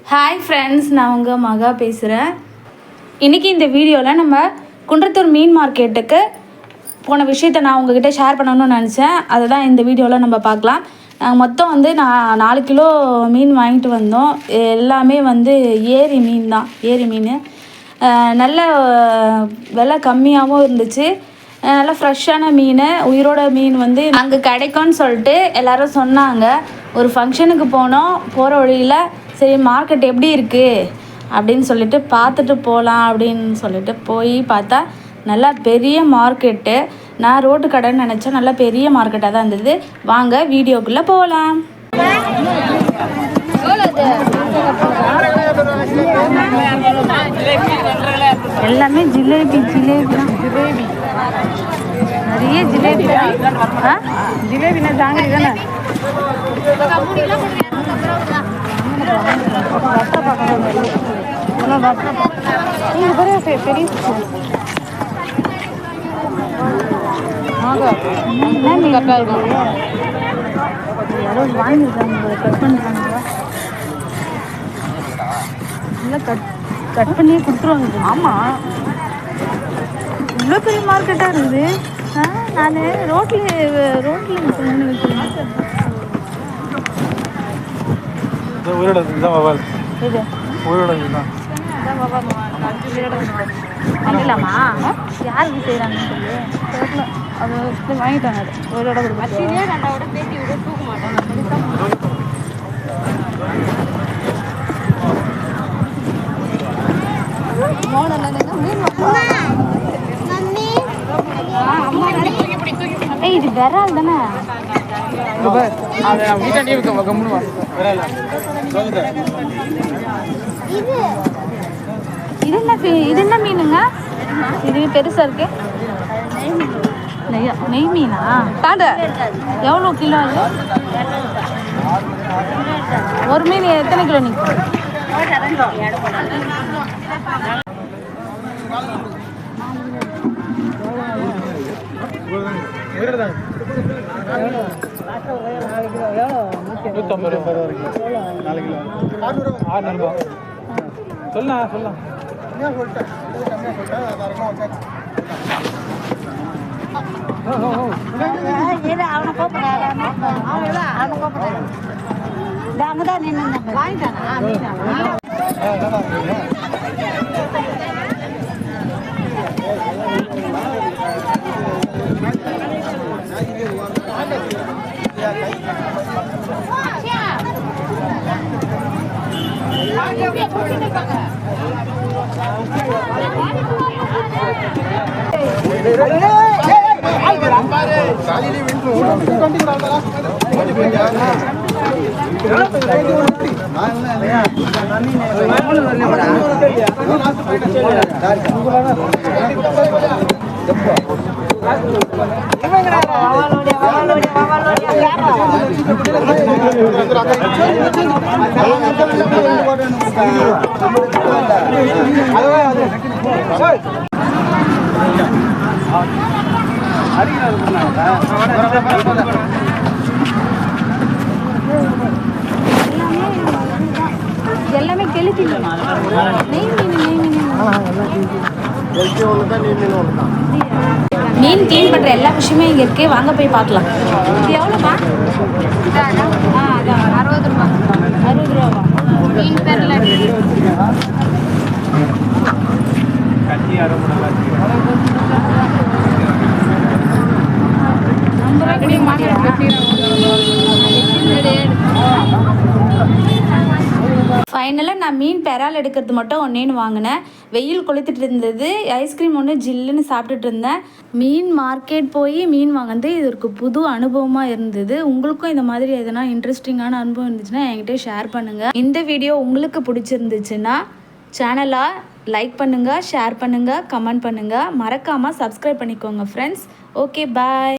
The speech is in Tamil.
ஹாய் ஃப்ரெண்ட்ஸ், நான் உங்கள் மகா பேசுகிறேன். இன்றைக்கி இந்த வீடியோவில் நம்ம குன்றத்தூர் மீன் மார்க்கெட்டுக்கு போன விஷயத்தை நான் உங்ககிட்ட ஷேர் பண்ணணும்னு நினச்சேன். அதை தான் இந்த வீடியோவில் நம்ம பார்க்கலாம். நாங்கள் மொத்தம் நான் 4 கிலோ மீன் வாங்கிட்டு வந்தோம். எல்லாமே ஏரி மீன் தான். ஏரி மீன் நல்ல விலை கம்மியாகவும் இருந்துச்சு. நல்லா ஃப்ரெஷ்ஷான மீன், உயிரோட மீன் அங்கே கிடைக்கும்னு சொல்லிட்டு எல்லோரும் சொன்னாங்க. ஒரு ஃபங்க்ஷனுக்கு போகிற வழியில் சரி மார்க்கெட் எப்படி இருக்குது அப்படின்னு சொல்லிட்டு பார்த்துட்டு போகலாம் அப்படின்னு சொல்லிட்டு போய் பார்த்தா நல்லா பெரிய மார்க்கெட்டு. நான் ரோட்டு கடைன்னு நினச்சேன், நல்லா பெரிய மார்க்கெட்டாக தான் இருந்தது. வாங்க வீடியோக்குள்ளே போகலாம். எல்லாமே ஜிலேபி தான். நிறைய ஜிலேபி தான். ஜிலேபினா ஜாங்கிரி தானே. கட் பண்ணி கொடுத்துருவாங்க. ஆமாம், இவ்வளோ பெரிய மார்க்கெட்டாக இருக்குது. நான் ரோட்டில் வாங்கிடலாமா? யாருக்கு செய்கிறாங்கன்னு சொல்லி அது வாங்கிட்டாங்க. ஒரு இடம் பேசி விட தூக்க மாட்டாங்க. இது விரால் தானே. இது என்ன மீனுங்க? இது பெருசா இருக்கு. நெய் மீனா? தாண்ட எவ்வளோ கிலோ அது? ஒரு மீன் எத்தனை கிலோ நிற்கும்? சொல்லலாம். எல்லாமே கெளுத்தி மீன் க்ளீன் பண்ணுற எல்லா விஷயமே இங்கே இருக்கு. வாங்க போய் பார்க்கலாம். இது எவ்வளோப்பா? 60 ரூபா. 60 ரூபாவா? மீன் பேரில் ஃபைனலாக நான் மீன் பெறால் எடுக்கிறது மட்டும் ஒன்றேன்னு வாங்கினேன். வெயில் கொளுத்துட்டு இருந்தது. ஐஸ்கிரீம் ஒன்று ஜில்லுன்னு சாப்பிட்டுட்டு இருந்தேன். மீன் மார்க்கெட் போய் மீன் வாங்கினது இது ஒரு புது அனுபவமாக இருந்தது. உங்களுக்கும் இந்த மாதிரி எதனா இன்ட்ரெஸ்டிங்கான அனுபவம் இருந்துச்சுன்னா என்கிட்ட ஷேர் பண்ணுங்கள். இந்த வீடியோ உங்களுக்கு பிடிச்சிருந்துச்சுன்னா சேனலை லைக் பண்ணுங்கள், ஷேர் பண்ணுங்கள், கமெண்ட் பண்ணுங்கள். மறக்காமல் சப்ஸ்கிரைப் பண்ணிக்கோங்க ஃப்ரெண்ட்ஸ். ஓகே, பாய்.